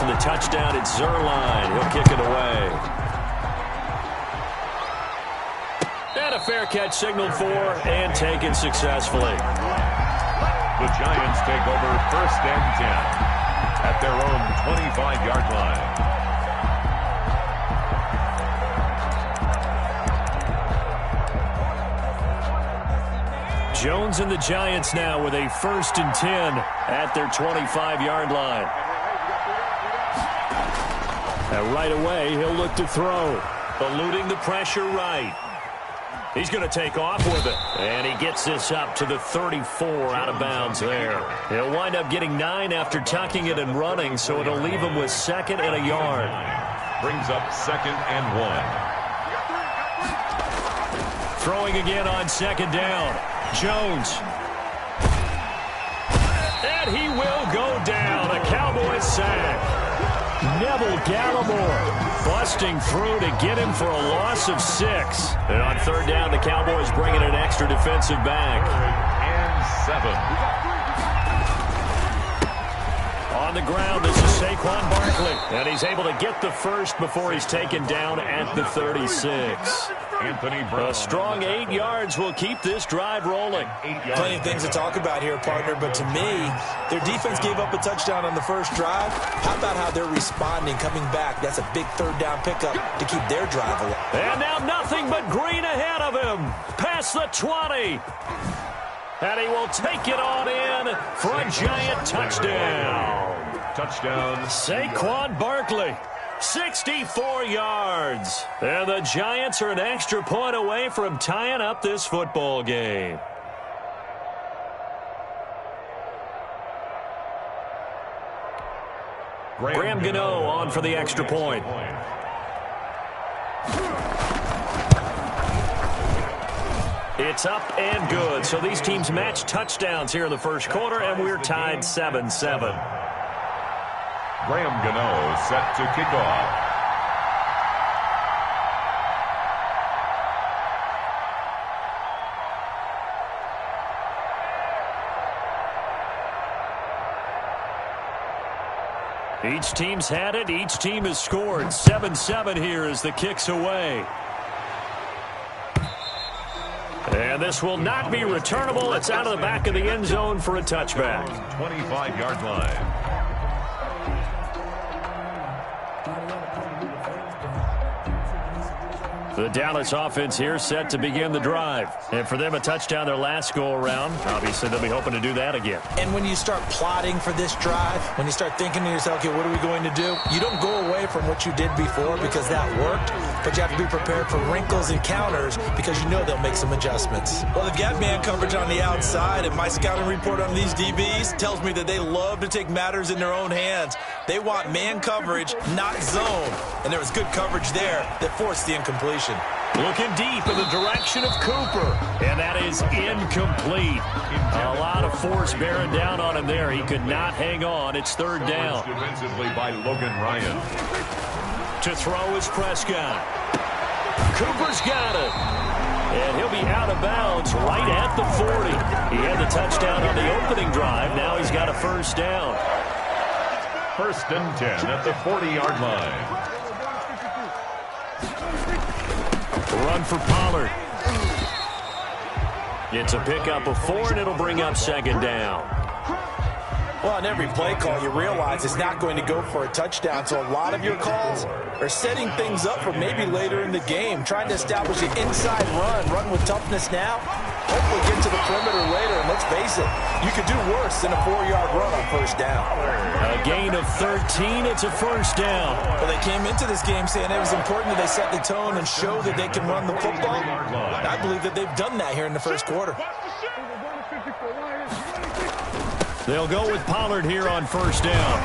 for the touchdown. It's Zerline. He'll kick it away. And a fair catch signaled for and taken successfully. The Giants take over 1st and 10 at their own 25-yard line. Jones and the Giants now with a 1st and 10 at their 25-yard line. And right away, he'll look to throw. Eluding the pressure right. He's going to take off with it. And he gets this up to the 34 out of bounds there. He'll wind up getting 9 after tucking it and running, so it'll leave him with 2nd and a yard. Brings up 2nd and 1. Throwing again on 2nd down. Jones. And he will go down. A Cowboys sack. Neville Gallimore busting through to get him for a loss of 6. And on 3rd down, the Cowboys bringing an extra defensive back. And 7. On the ground, this is Saquon Barkley. And he's able to get the first before he's taken down at the 36. Anthony Brown. A strong 8 yards will keep this drive rolling. Plenty of things to talk about here, partner, but to me, their defense gave up a touchdown on the first drive. How about how they're responding, coming back? That's a big 3rd down pickup to keep their drive alive. And now nothing but green ahead of him. Past the 20. And he will take it on in for a Giant touchdown. Touchdown. Saquon Barkley. 64 yards. And the Giants are an extra point away from tying up this football game. Graham Gano on for the extra point. It's up and good. So these teams match touchdowns here in the first quarter, and we're tied 7-7. Graham Gano set to kick off. Each team's had it. Each team has scored. 7-7 here as the kick's away. And this will not be returnable. It's out of the back of the end zone for a touchback. 25-yard line. The Dallas offense here set to begin the drive. And for them, a touchdown their last go-around. Obviously, they'll be hoping to do that again. And when you start plotting for this drive, when you start thinking to yourself, okay, what are we going to do? You don't go away from what you did before because that worked, but you have to be prepared for wrinkles and counters because you know they'll make some adjustments. Well, they've got man coverage on the outside, and my scouting report on these DBs tells me that they love to take matters in their own hands. They want man coverage, not zone. And there was good coverage there that forced the incompletion. Looking deep in the direction of Cooper. And that is incomplete. A lot of force bearing down on him there. He could not hang on. It's 3rd down. Defensively by Logan Ryan. To throw is Prescott. Cooper's got it. And he'll be out of bounds right at the 40. He had the touchdown on the opening drive. Now he's got a 1st down. 1st and 10 at the 40-yard line. Run for Pollard. It's a pickup of 4, and it'll bring up 2nd down. Well, on every play call, you realize it's not going to go for a touchdown, so a lot of your calls are setting things up for maybe later in the game, trying to establish an inside run with toughness now, hopefully get to the perimeter later, and let's face it, you could do worse than a 4-yard run on 1st down. A gain of 13, it's a 1st down. Well, they came into this game saying it was important that they set the tone and show that they can run the football. And I believe that they've done that here in the first quarter. They'll go with Pollard here on 1st down.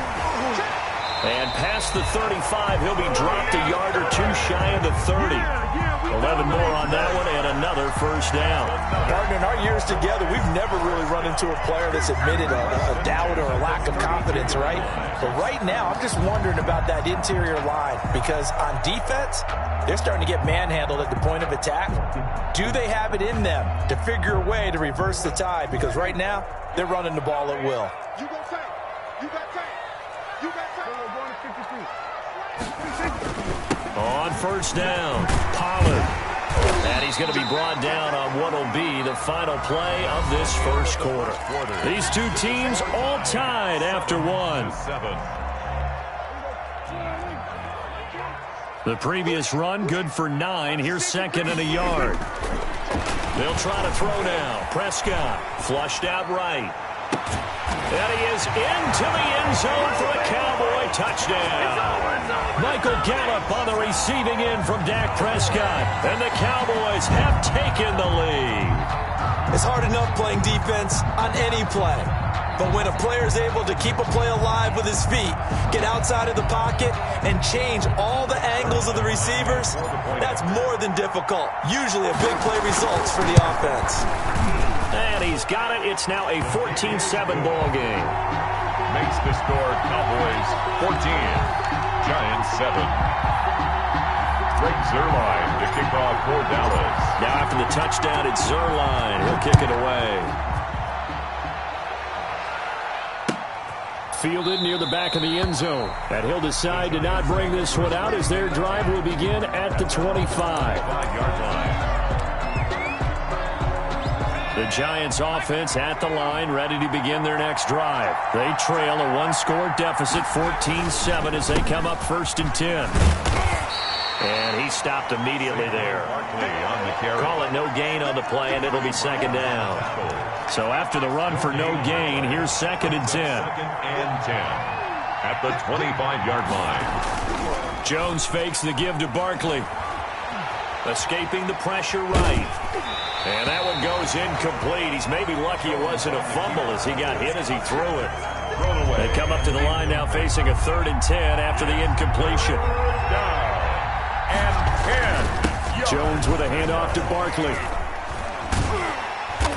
And past the 35, he'll be dropped a yard or 2 shy of the 30. 11 more on that one, and another 1st down. Partner, in our years together, we've never really run into a player that's admitted a doubt or a lack of confidence, right? But right now, I'm just wondering about that interior line, because on defense, they're starting to get manhandled at the point of attack. Do they have it in them to figure a way to reverse the tide? Because right now, they're running the ball at will. On first down, Pollard. And he's going to be brought down on what will be the final play of this first quarter. These two teams all tied after one. The previous run, good for 9. Here's second and a yard. They'll try to throw now. Prescott flushed out right. And he is into the end zone for a Cowboy touchdown. Michael Gallup on the receiving end from Dak Prescott. And the Cowboys have taken the lead. It's hard enough playing defense on any play. But when a player is able to keep a play alive with his feet, get outside of the pocket, and change all the angles of the receivers, that's more than difficult. Usually a big play results for the offense. And he's got it. It's now a 14-7 ball game. Makes the score Cowboys 14, Giants 7. Greg Zuerlein to kick off for Dallas. Now after the touchdown, it's Zuerlein. He'll kick it away. Fielded near the back of the end zone. And he'll decide to not bring this one out as their drive will begin at the 25-yard line. The Giants offense at the line, ready to begin their next drive. They trail a one-score deficit, 14-7, as they come up first and 10. And he stopped immediately there. Call it no gain on the play, and it'll be second down. So after the run for no gain, here's second and 10. Second and 10 at the 25-yard line. Jones fakes the give to Barkley. Escaping the pressure right. And that one goes incomplete. He's maybe lucky it wasn't a fumble as he got hit as he threw it. They come up to the line now facing a 3rd and 10 after the incompletion. And 10. Jones with a handoff to Barkley.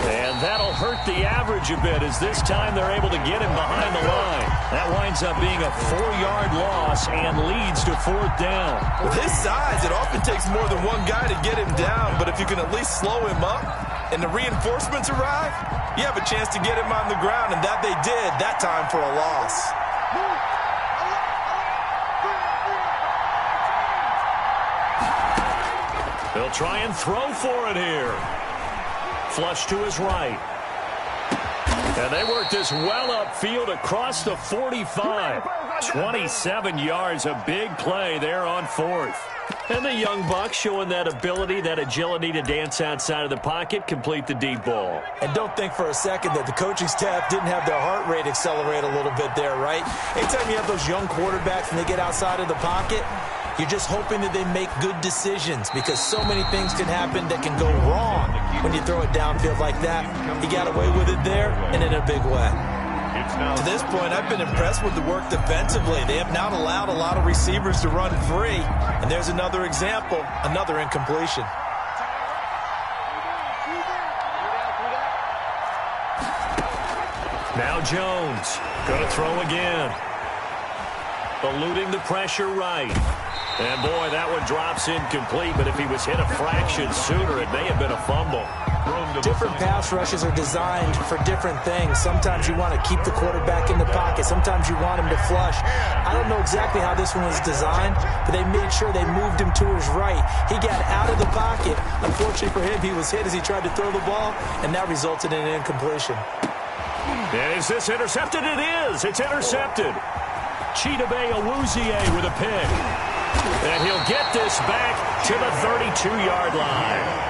And that'll hurt the average a bit as this time they're able to get him behind the line. That winds up being a 4-yard loss and leads to 4th down. With his size, it often takes more than one guy to get him down, but if you can at least slow him up and the reinforcements arrive, you have a chance to get him on the ground, and that they did that time for a loss. They'll try and throw for it here. Flush to his right. And they work this well upfield across the 45. 27 yards, a big play there on 4th. And the young buck showing that ability, that agility to dance outside of the pocket, complete the deep ball. And don't think for a second that the coaching staff didn't have their heart rate accelerate a little bit there, right? Anytime you have those young quarterbacks and they get outside of the pocket, you're just hoping that they make good decisions because so many things can happen that can go wrong when you throw it downfield like that. He got away with it there and in a big way. To this point, I've been impressed with the work defensively. They have not allowed a lot of receivers to run free. And there's another example, another incompletion. Now Jones, going to throw again. Eluding the pressure right. And boy, that one drops incomplete, but if he was hit a fraction sooner, it may have been a fumble. Different pass rushes are designed for different things. Sometimes you want to keep the quarterback in the pocket. Sometimes you want him to flush. I don't know exactly how this one was designed, but they made sure they moved him to his right. He got out of the pocket. Unfortunately for him, he was hit as he tried to throw the ball, and that resulted in an incompletion. Is this intercepted? It is. It's intercepted. Chidobe Awuzie with a pick. And he'll get this back to the 32-yard line.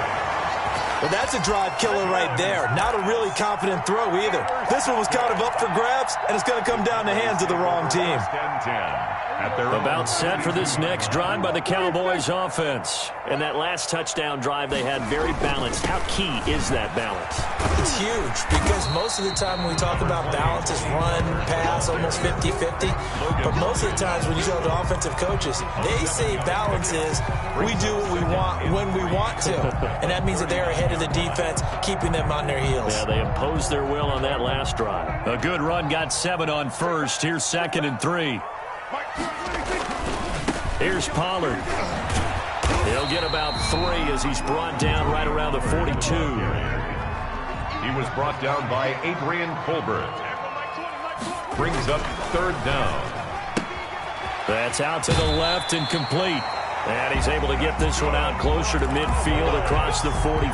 Well, that's a drive killer right there. Not a really confident throw either. This one was kind of up for grabs, and it's going to come down the hands of the wrong team. About set for this next drive by the Cowboys offense. And that last touchdown drive they had very balanced. How key is that balance? It's huge because most of the time when we talk about balance, it's run, pass, almost 50-50. But most of the times when you go to offensive coaches, they say balance is we do what we want when we want to. And that means that they're ahead of the defense, keeping them on their heels. Yeah, they imposed their will on that last drive. A good run got 7 on first. Here's 2nd and 3. Here's Pollard. He'll get about 3 as he's brought down right around the 42. He was brought down by Adrian Colbert. Brings up 3rd down. That's out to the left and complete. And he's able to get this one out closer to midfield across the 45.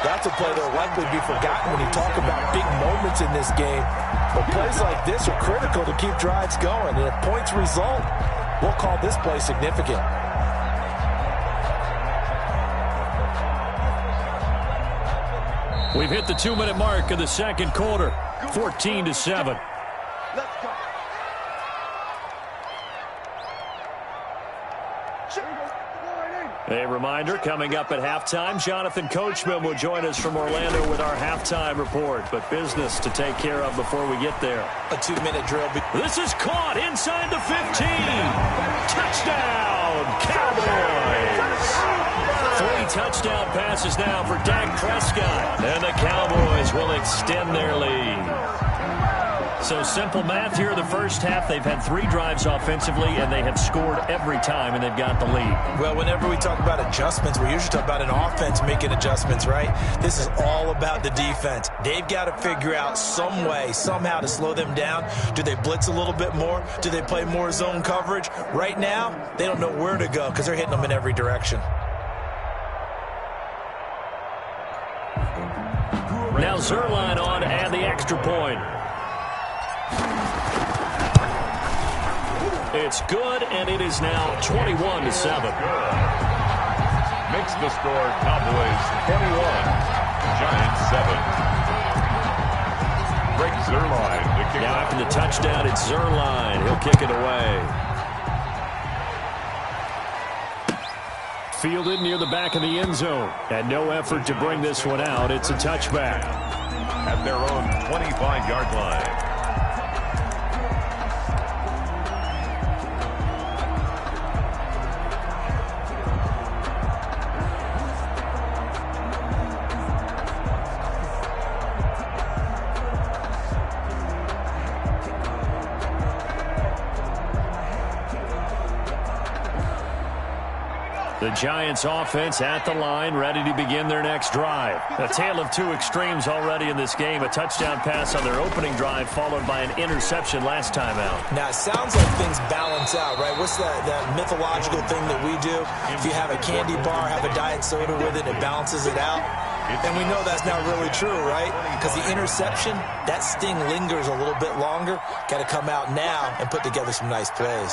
That's a play that will likely be forgotten when you talk about big moments in this game. But plays like this are critical to keep drives going. And if points result, we'll call this play significant. We've hit the 2-minute mark of the second quarter, 14-7. Let's go. A reminder, coming up at halftime, Jonathan Coachman will join us from Orlando with our halftime report. But business to take care of before we get there. A 2-minute drill. This is caught inside the 15. Touchdown, Cowboys. 3 touchdown passes now for Dak Prescott. And the Cowboys will extend their lead. So simple math here in the first half. They've had 3 drives offensively, and they have scored every time, and they've got the lead. Well, whenever we talk about adjustments, we usually talk about an offense making adjustments, right? This is all about the defense. They've got to figure out some way, somehow to slow them down. Do they blitz a little bit more? Do they play more zone coverage? Right now, they don't know where to go because they're hitting them in every direction. Now Zerline on and the extra point. It's good, and it is now 21-7. Makes the score Cowboys 21, Giants 7. Greg Zerline to kick now off. after the touchdown, it's Zerline. He'll kick it away. Fielded near the back of the end zone. And no effort to bring this one out. It's a touchback. At their own 25-yard line. The Giants offense at the line, ready to begin their next drive. A tale of 2 extremes already in this game. A touchdown pass on their opening drive, followed by an interception last time out. Now, it sounds like things balance out, right? What's that mythological thing that we do? If you have a candy bar, have a diet soda with it, it balances it out. And we know that's not really true, right? Because the interception, that sting lingers a little bit longer. Got to come out now and put together some nice plays.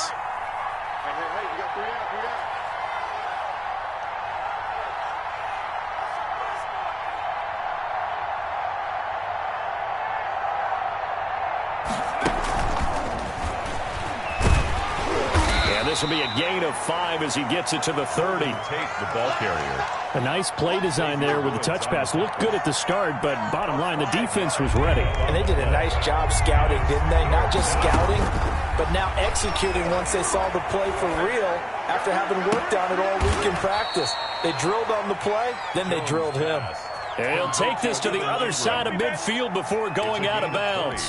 This will be a gain of 5 as he gets it to the 30. Take the ball carrier. A nice play design there with the touch pass. Looked good at the start, but bottom line, the defense was ready. And they did a nice job scouting, didn't they? Not just scouting, but now executing once they saw the play for real after having worked on it all week in practice. They drilled on the play, then they drilled him. And he'll take this to the other side of midfield before going out of bounds.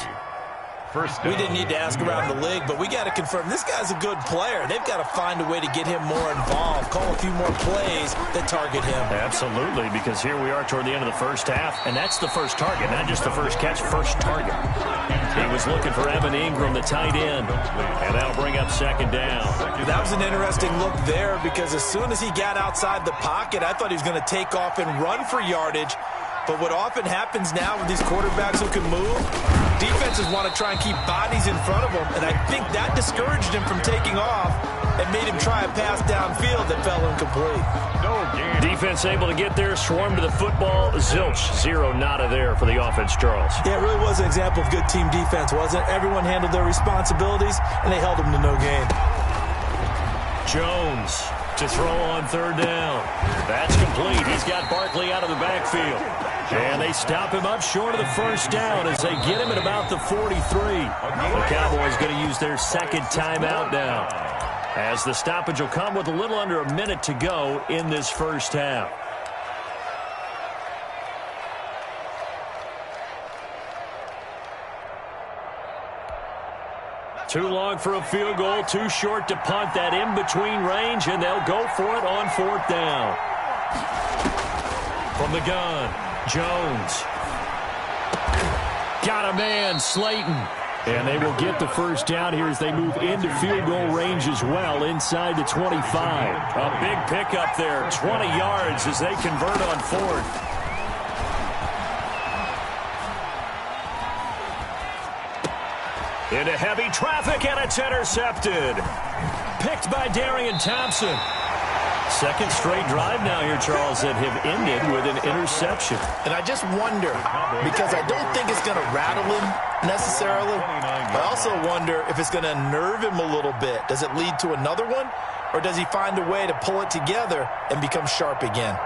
We didn't need to ask around the league, but we got to confirm this guy's a good player. They've got to find a way to get him more involved, call a few more plays that target him. Absolutely, because here we are toward the end of the first half, and that's the first target, not just the first catch, first target. He was looking for Evan Ingram, the tight end, and that'll bring up second down. That was an interesting look there because as soon as he got outside the pocket, I thought he was going to take off and run for yardage. But what often happens now with these quarterbacks who can move, defenses want to try and keep bodies in front of them, and I think that discouraged him from taking off and made him try a pass downfield that fell incomplete. Defense able to get there, swarm to the football. Zilch, 0 nada there for the offense, Charles. Yeah, it really was an example of good team defense, wasn't it? Everyone handled their responsibilities, and they held them to no gain. Jones to throw on third down. That's complete. He's got Barkley out of the backfield. And they stop him up short of the first down as they get him at about the 43. The Cowboys going to use their second timeout now, as the stoppage will come with a little under a minute to go in this first half. Too long for a field goal, too short to punt. That in-between range, and they'll go for it on fourth down. From the gun, Jones. Got a man, Slayton. And they will get the first down here as they move into field goal range as well, inside the 25. A big pickup there, 20 yards as they convert on fourth. Into heavy traffic, and it's intercepted. Picked by Darian Thompson. Second straight drive now here, Charles, that have ended with an interception. And I just wonder, because I don't think it's going to rattle him necessarily. I also wonder if it's going to nerve him a little bit. Does it lead to another one? Or does he find a way to pull it together and become sharp again?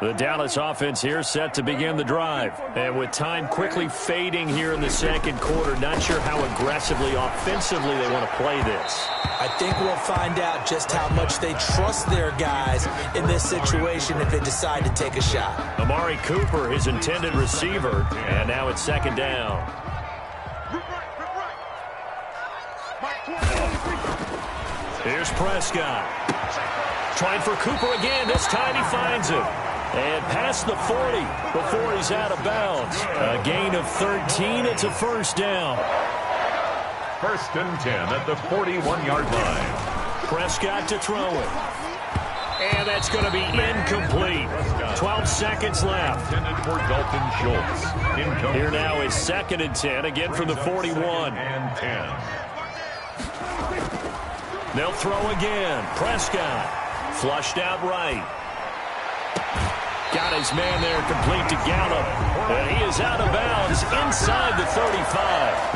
The Dallas offense here set to begin the drive. And with time quickly fading here in the second quarter, not sure how aggressively, offensively they want to play this. I think we'll find out just how much they trust their guys in this situation if they decide to take a shot. Amari Cooper, his intended receiver, and now it's second down. Here's Prescott. Trying for Cooper again. This time he finds him. And past the 40 before he's out of bounds. A gain of 13. It's a first down. First and 10 at the 41-yard line. Prescott to throw it. And that's going to be incomplete. 12 seconds left. Intended for Dalton Schultz. Incomplete. Here now is second and 10, again from the 41. And 10. They'll throw again. Prescott flushed out right. Got his man there complete to Gallup. And he is out of bounds inside the 35.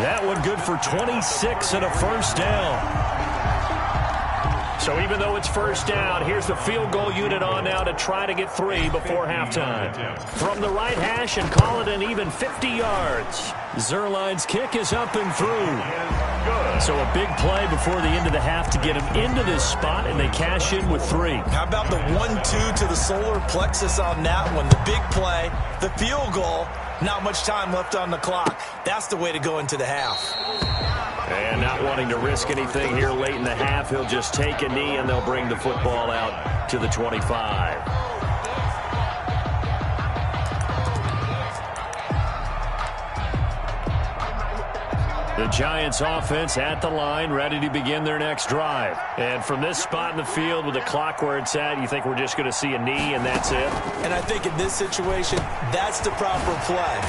That one good for 26 and a first down. So even though it's first down, here's the field goal unit on now to try to get 3 before halftime. From the right hash and call it an even 50 yards. Zerline's kick is up and through. So a big play before the end of the half to get him into this spot, and they cash in with 3. How about the 1-2 to the solar plexus on that one? The big play, the field goal, not much time left on the clock. That's the way to go into the half. And not wanting to risk anything here late in the half, he'll just take a knee, and they'll bring the football out to the 25. The Giants offense at the line, ready to begin their next drive. And from this spot in the field with the clock where it's at, you think we're just going to see a knee and that's it? And I think in this situation, that's the proper play.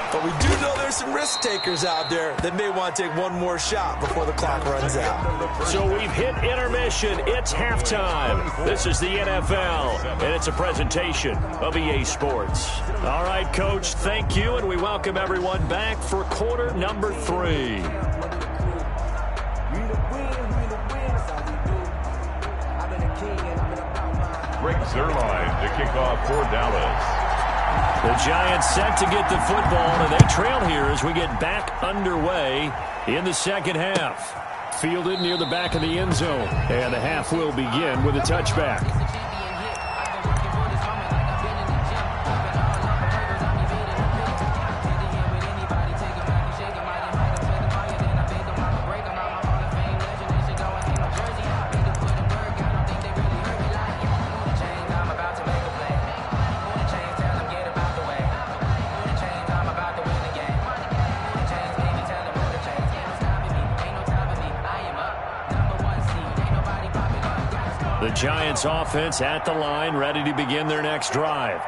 But we do know there's some risk takers out there that may want to take one more shot before the clock runs out. So we've hit intermission. It's halftime. This is the NFL, and it's a presentation of EA Sports. All right, Coach, thank you, and we welcome everyone back for quarter number 3. Greg Zerline to kick off for Dallas. The Giants set to get the football, and they trail here as we get back underway in the second half. Fielded near the back of the end zone, and the half will begin with a touchback. The Giants offense at the line, ready to begin their next drive.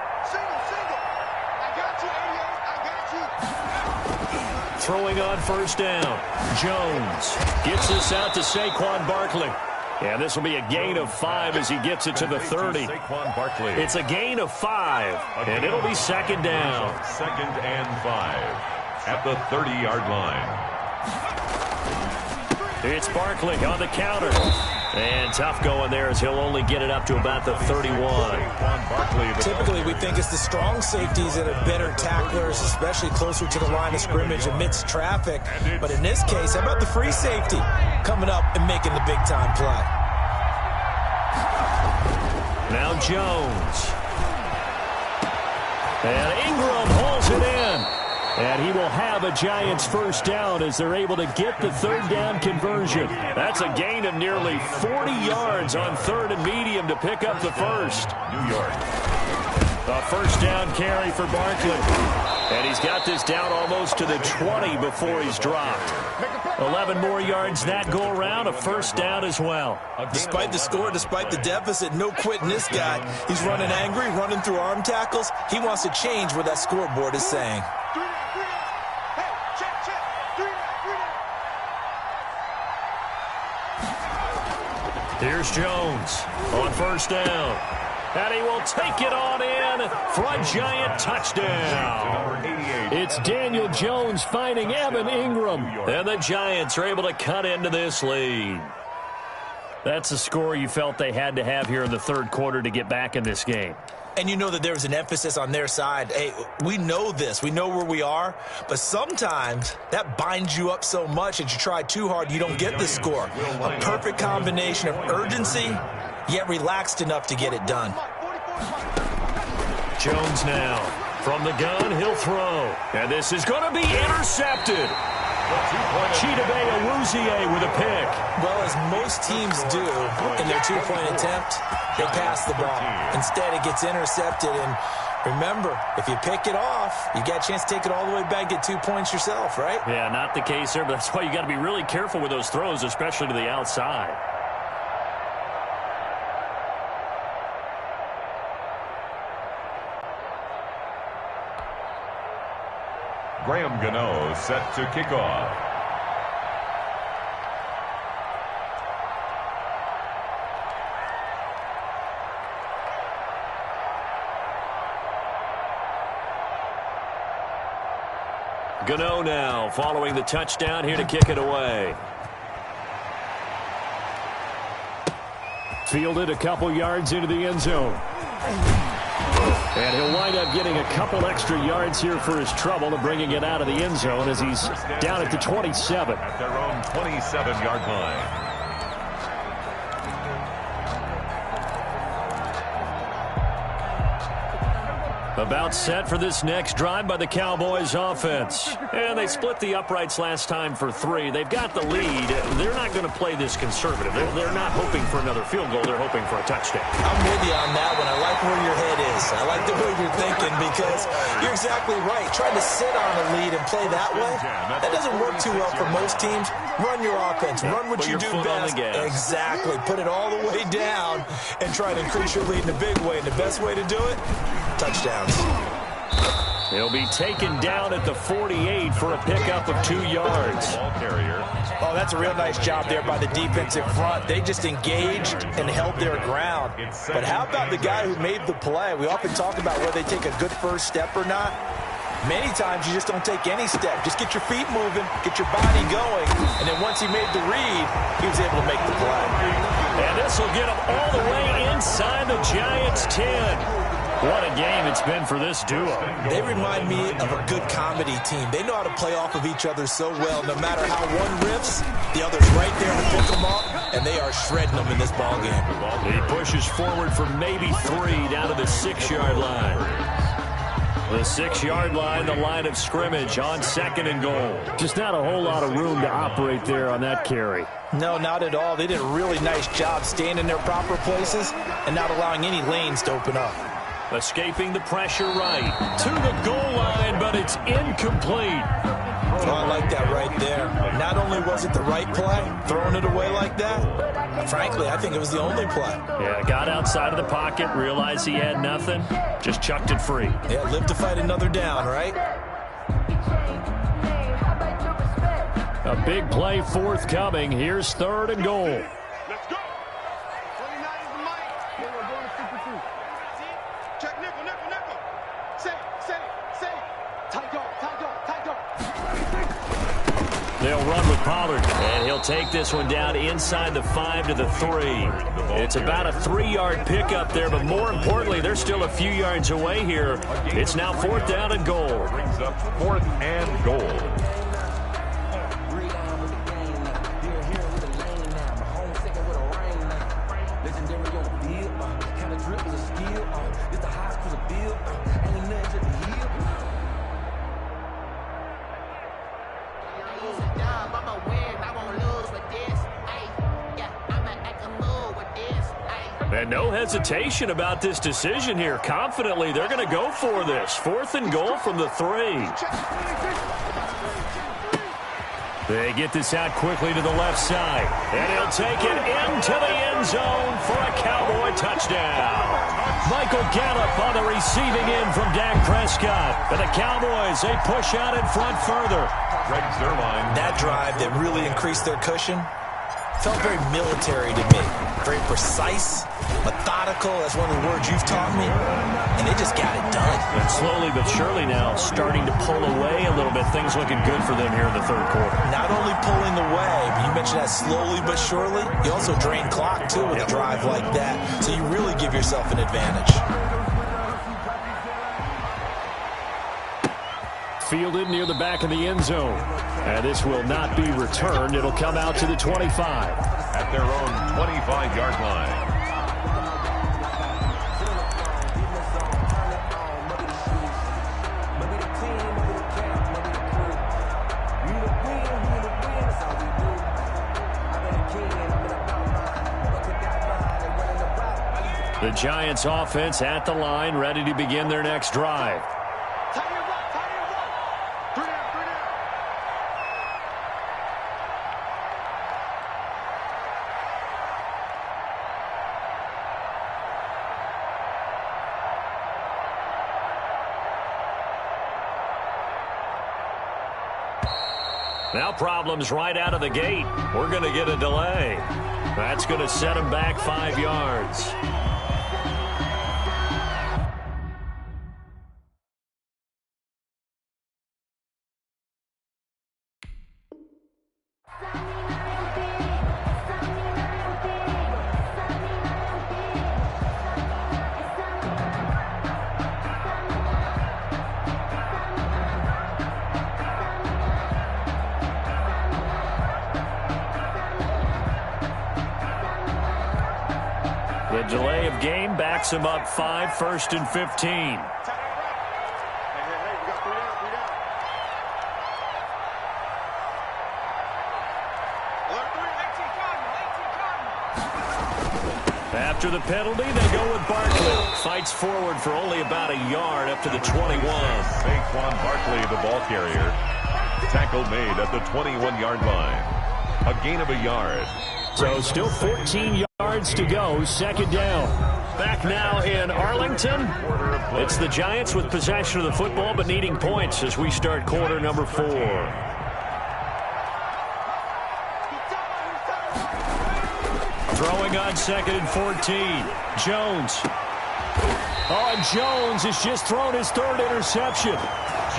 Throwing on first down. Jones gets this out to Saquon Barkley. And this will be a gain of 5 as he gets it to the 30. It's a gain of 5, and it'll be second down. Second and 5 at the 30-yard line. It's Barkley on the counter. And tough going there as he'll only get it up to about the 31. Typically, we think it's the strong safeties that are better tacklers, especially closer to the line of scrimmage amidst traffic. But in this case, how about the free safety coming up and making the big-time play? Now Jones. And Ingram pulls it in. And he will have a Giants first down as they're able to get the third down conversion. That's a gain of nearly 40 yards on third and medium to pick up the first. New York. A first down carry for Barkley. And he's got this down almost to the 20 before he's dropped. 11 more yards that go around, a first down as well. Despite the score, despite the deficit, no quitting this guy. He's running angry, running through arm tackles. He wants to change what that scoreboard is saying. Here's Jones on first down. And he will take it on in for a Giant touchdown. It's Daniel Jones finding Evan Ingram. And the Giants are able to cut into this lead. That's a score you felt they had to have here in the third quarter to get back in this game. And you know that there was an emphasis on their side. Hey, we know this. We know where we are. But sometimes that binds you up so much that you try too hard, you don't get the score. A perfect combination of urgency, yet relaxed enough to get it done. Jones now. From the gun, he'll throw. And this is going to be intercepted. Chidobe Awuzie with a pick. Well, as most teams do in their two-point attempt, they pass the ball. Instead, it gets intercepted. And remember, if you pick it off, you got a chance to take it all the way back, get 2 points yourself, right? Yeah, not the case there, but that's why you got to be really careful with those throws, especially to the outside. Graham Gano set to kick off. Gano now following the touchdown here to kick it away. Fielded a couple yards into the end zone. And he'll wind up getting a couple extra yards here for his trouble and bringing it out of the end zone as he's down at the 27. At their own 27-yard line. About set for this next drive by the Cowboys offense. And they split the uprights last time for 3. They've got the lead. They're not going to play this conservative. They're not hoping for another field goal. They're hoping for a touchdown. I'm with you on that one. I like where your head is. I like the way you're thinking because you're exactly right. Trying to sit on a lead and play that way, that doesn't work too well for most teams. Run your offense. Run what you do best. Exactly. Put it all the way down and try to increase your lead in a big way. And the best way to do it, touchdowns. He'll be taken down at the 48 for a pickup of 2 yards. Oh, that's a real nice job there by the defensive front. They just engaged and held their ground. But how about the guy who made the play? We often talk about whether they take a good first step or not. Many times you just don't take any step. Just get your feet moving, get your body going, and then once he made the read, he was able to make the play. And this will get him all the way inside the Giants' 10. What a game it's been for this duo. They remind me of a good comedy team. They know how to play off of each other so well. No matter how one riffs, the other's right there to pick them up, and they are shredding them in this ballgame. He pushes forward for maybe 3 down to the 6-yard line. The 6-yard line, the line of scrimmage on 2nd and goal. Just not a whole lot of room to operate there on that carry. No, not at all. They did a really nice job staying in their proper places and not allowing any lanes to open up. Escaping the pressure right to the goal line, but it's incomplete. Oh, I like that right there. Not only was it the right play, throwing it away like that, frankly, I think it was the only play. Yeah, got outside of the pocket, realized he had nothing, just chucked it free. Yeah, live to fight another down, right? A big play forthcoming. Here's 3rd and goal. They'll run with Pollard, and he'll take this one down inside the 5 to the 3. It's about a 3-yard pickup there, but more importantly, they're still a few yards away here. It's now 4th down and goal. Brings up 4th and goal. And no hesitation about this decision here. Confidently, they're going to go for this. 4th and goal from the 3. They get this out quickly to the left side. And he'll take it into the end zone for a Cowboy touchdown. Michael Gallup on the receiving end from Dak Prescott. And the Cowboys, they push out in front further. That drive that really increased their cushion felt very military to me. Very precise, methodical. That's one of the words you've taught me. And they just got it done. And slowly but surely now starting to pull away a little bit. Things looking good for them here in the 3rd quarter. Not only pulling away, but you mentioned that slowly but surely. You also drain clock, too, with a drive like that. So you really give yourself an advantage. Fielded near the back of the end zone. And this will not be returned. It'll come out to the 25. At their own 25-yard line. The Giants offense at the line, ready to begin their next drive. Now problems right out of the gate. We're going to get a delay. That's going to set them back 5 yards. The delay of game backs him up 5, 1st and 15. After the penalty, they go with Barkley. Fights forward for only about a yard up to the 21. Saquon Barkley, the ball carrier. Tackle made at the 21-yard line. A gain of a yard. So still 14 yards to go. 2nd down. Back now in Arlington. It's the Giants with possession of the football but needing points as we start quarter number 4. Throwing on 2nd and 14. Jones. Oh, and Jones has just thrown his 3rd interception.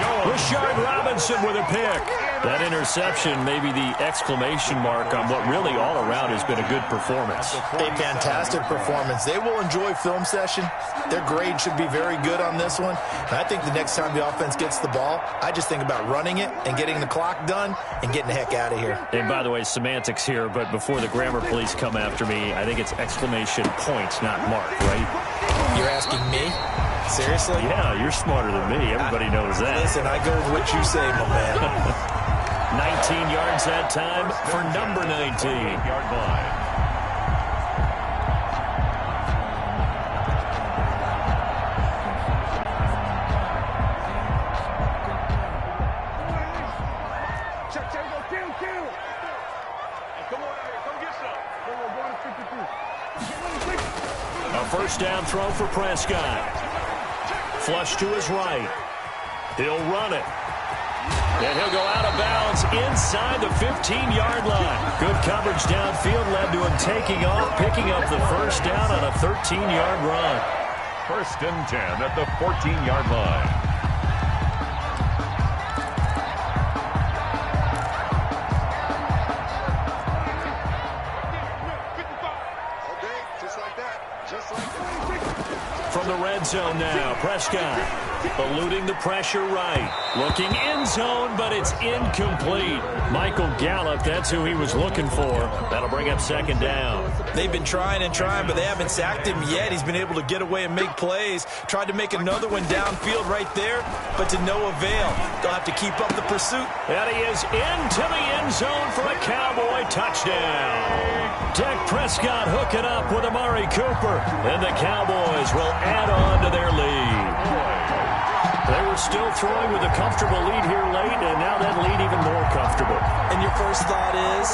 Rashard Robinson with a pick. That interception may be the exclamation mark on what really all around has been a good performance. A fantastic performance. They will enjoy film session. Their grade should be very good on this one. And I think the next time the offense gets the ball, I just think about running it and getting the clock done and getting the heck out of here. And by the way, semantics here, but before the grammar police come after me, I think it's exclamation point, not mark, right? You're asking me? Seriously? Yeah, you're smarter than me. Everybody knows that. Listen, I go with what you say, my man. 19 yards that time for number 19. Yard line. A 1st down throw for Prescott. Flush to his right. He'll run it. And he'll go out of bounds inside the 15-yard line. Good coverage downfield led to him taking off, picking up the 1st down on a 13-yard run. 1st and 10 at the 14-yard line. From the red zone now, Prescott eluding the pressure right. Looking end zone, but it's incomplete. Michael Gallup, that's who he was looking for. That'll bring up 2nd down. They've been trying and trying, but they haven't sacked him yet. He's been able to get away and make plays. Tried to make another one downfield right there, but to no avail. They'll have to keep up the pursuit. And he is into the end zone for a Cowboy touchdown. Dak Prescott hooking up with Amari Cooper, and the Cowboys will add on to their lead. They were still throwing with a comfortable lead here late, and now that lead even more comfortable. And your first thought is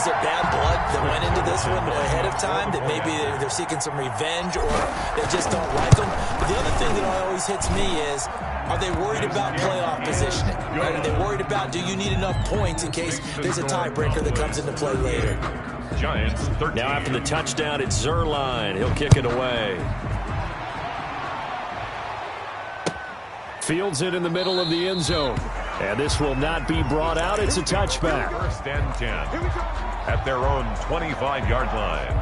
there bad blood that went into this one ahead of time, that maybe they're seeking some revenge or they just don't like them? But the other thing that always hits me is, are they worried about playoff positioning? Right? Are they worried about, do you need enough points in case there's a tiebreaker that comes into play later? Giants 13. Now after the touchdown, it's Zerline. He'll kick it away. Fields it in the middle of the end zone. And this will not be brought out. It's a touchback. First and 10 at their own 25-yard line.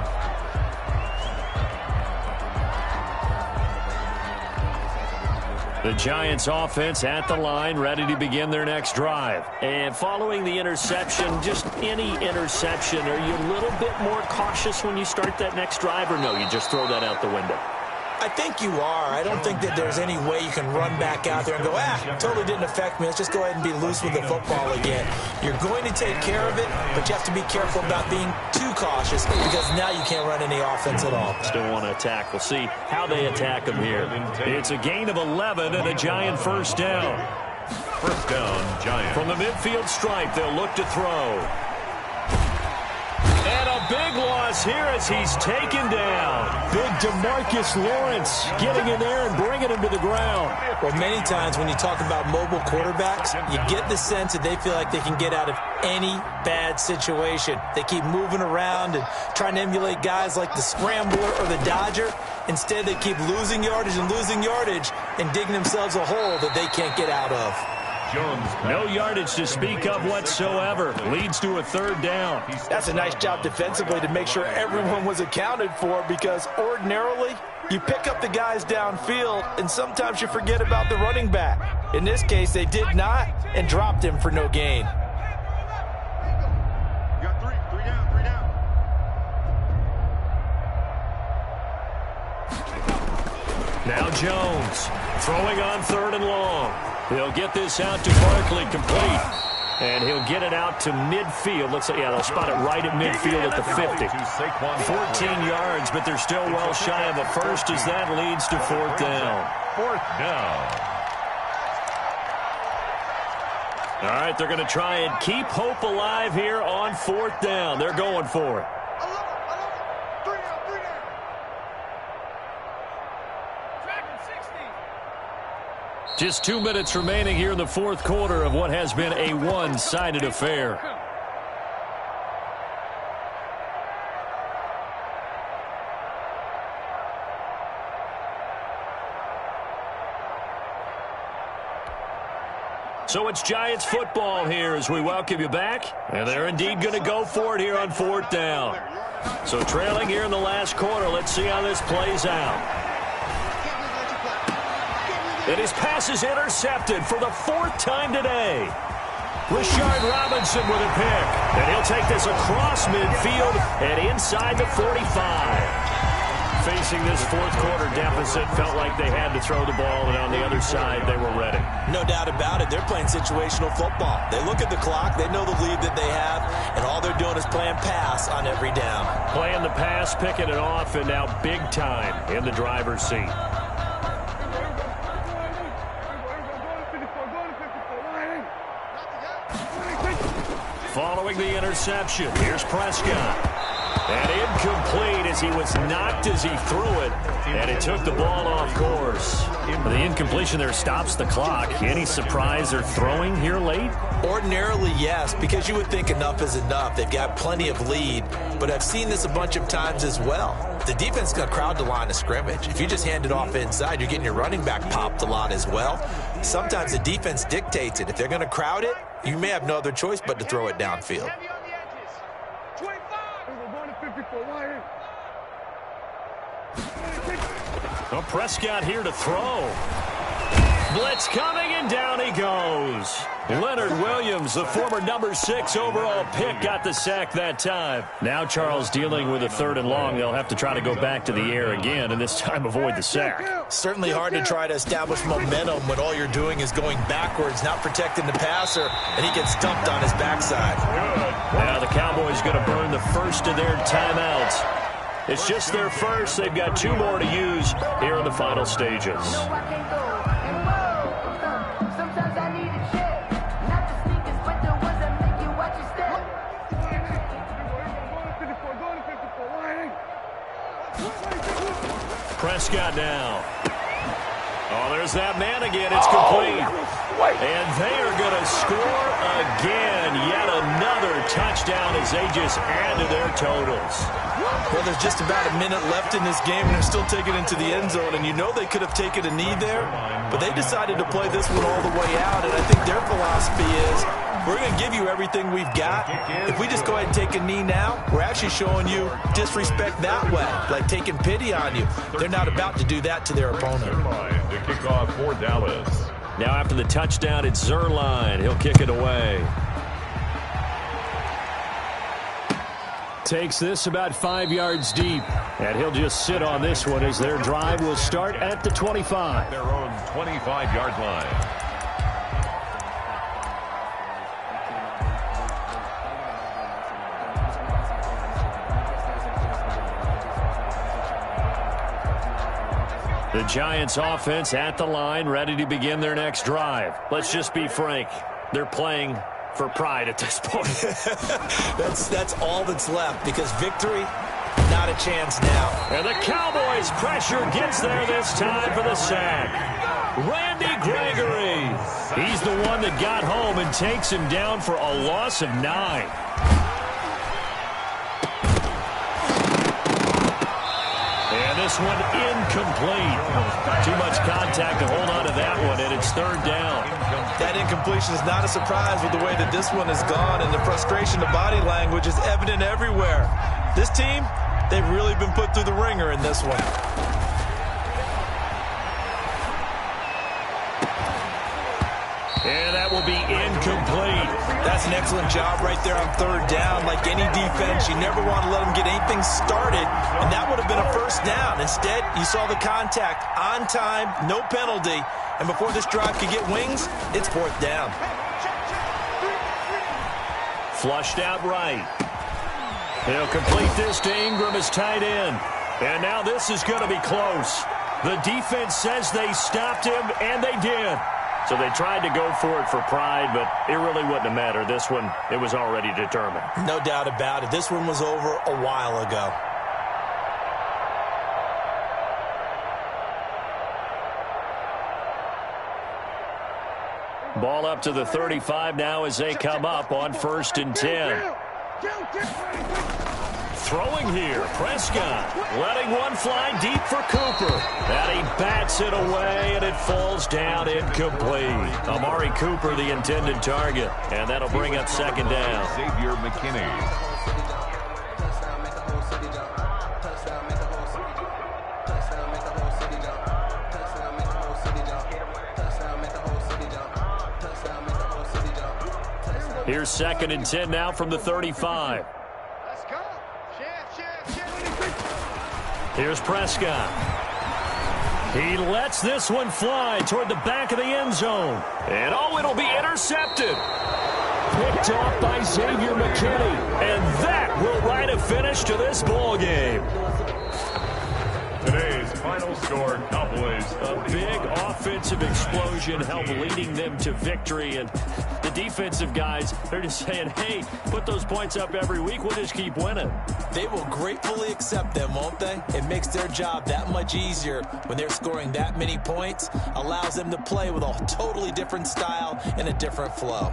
The Giants offense at the line, ready to begin their next drive. And following the interception, just any interception, are you a little bit more cautious when you start that next drive, or no, you just throw that out the window? I think you are. I don't think that there's any way you can run back out there and go, totally didn't affect me. Let's just go ahead and be loose with the football again. You're going to take care of it, but you have to be careful about being too cautious because now you can't run any offense at all. Still want to attack. We'll see how they attack them here. It's a gain of 11 and a Giant first down. First down, Giants. From the midfield stripe, they'll look to throw. And a big loss here as he's taken down. Big DeMarcus Lawrence getting in there and bringing him to the ground. Well, many times when you talk about mobile quarterbacks, you get the sense that they feel like they can get out of any bad situation. They keep moving around and trying to emulate guys like the Scrambler or the Dodger. Instead, they keep losing yardage and digging themselves a hole that they can't get out of. No yardage to speak of whatsoever. Leads to a third down. That's a nice job defensively to make sure everyone was accounted for, because ordinarily you pick up the guys downfield and sometimes you forget about the running back. In this case, they did not and dropped him for no gain. You got three down. Now Jones throwing on third and long. He'll get this out to Barkley, complete. And he'll get it out to midfield. Looks like, they'll spot it right at midfield at the 50. 14 yards, but they're still well shy of a first as that leads to fourth down. Fourth down. All right, they're going to try and keep hope alive here on fourth down. They're going for it. Just 2 minutes remaining here in the fourth quarter of what has been a one-sided affair. So it's Giants football here as we welcome you back. And they're indeed going to go for it here on fourth down. So trailing here in the last quarter, let's see how this plays out. And his pass is intercepted for the fourth time today. Rashard Robinson with a pick. And he'll take this across midfield and inside the 45. Facing this fourth quarter deficit, felt like they had to throw the ball, and on the other side, they were ready. No doubt about it. They're playing situational football. They look at the clock, they know the lead that they have, and all they're doing is playing pass on every down. Playing the pass, picking it off, and now big time in the driver's seat. Following the interception, here's Prescott. And incomplete as he was knocked as he threw it. And it took the ball off course. The incompletion there stops the clock. Any surprise they're throwing here late? Ordinarily, yes, because you would think enough is enough. They've got plenty of lead. But I've seen this a bunch of times as well. The defense is going to crowd the line of scrimmage. If you just hand it off inside, you're getting your running back popped a lot as well. Sometimes the defense dictates it. If they're going to crowd it, you may have no other choice but to throw it downfield. Well, Prescott here to throw. Blitz coming, and down he goes. Leonard Williams, the former number 6 overall pick, got the sack that time. Now Charles dealing with a 3rd and long. They'll have to try to go back to the air again, and this time avoid the sack. Certainly hard to try to establish momentum when all you're doing is going backwards, not protecting the passer, and he gets dumped on his backside. Now the Cowboys going to burn the first of their timeouts. It's just their first. They've got 2 more to use here in the final stages. Prescott now. Oh, there's that man again. It's complete. And they are going to score again. Yet another touchdown as they just add to their totals. Well, there's just about a minute left in this game, and they're still taking it into the end zone. And you know they could have taken a knee there, but they decided to play this one all the way out. And I think their philosophy is, we're going to give you everything we've got. If we just go ahead and take a knee now, we're actually showing you disrespect that way, like taking pity on you. They're not about to do that to their opponent. To kick off for Dallas. Now after the touchdown, it's Zerline. He'll kick it away. Takes this about 5 yards deep, and he'll just sit on this one as their drive will start at the 25. Their own 25-yard line. The Giants offense at the line, ready to begin their next drive. Let's just be frank. They're playing for pride at this point. That's all that's left, because victory, not a chance now. And the Cowboys' pressure gets there this time for the sack. Randy Gregory. He's the one that got home and takes him down for a loss of 9. And this one incomplete. Too much contact to hold on to that one, and it's 3rd down. That incompletion is not a surprise with the way that this one has gone, and the frustration, the body language is evident everywhere. This team, they've really been put through the ringer in this one. And that will be incomplete. That's an excellent job right there on 3rd down. Like any defense, you never want to let them get anything started, and that would have been a 1st down. Instead, you saw the contact on time, no penalty, and before this drive could get wings, it's 4th down. Flushed out right. He'll complete this to Ingram as tight end. And now this is going to be close. The defense says they stopped him, and they did. So they tried to go for it for pride, but it really wouldn't have mattered. This one, it was already determined. No doubt about it. This one was over a while ago. Ball up to the 35 now as they come up on 1st and 10. Throwing here, Prescott letting one fly deep for Cooper. And he bats it away, and it falls down incomplete. Amari Cooper, the intended target, and that'll bring up 2nd down. Xavier McKinney. Here's 2nd and 10 now from the 35. Here's Prescott. He lets this one fly toward the back of the end zone. And oh, it'll be intercepted. Picked off by Xavier McKinney. And that will write a finish to this ball game. Today's final score, Cowboys. A big offensive explosion helped leading them to victory. And the defensive guys, they're just saying, hey, put those points up every week. We'll just keep winning. They will gratefully accept them, won't they? It makes their job that much easier when they're scoring that many points. Allows them to play with a totally different style and a different flow.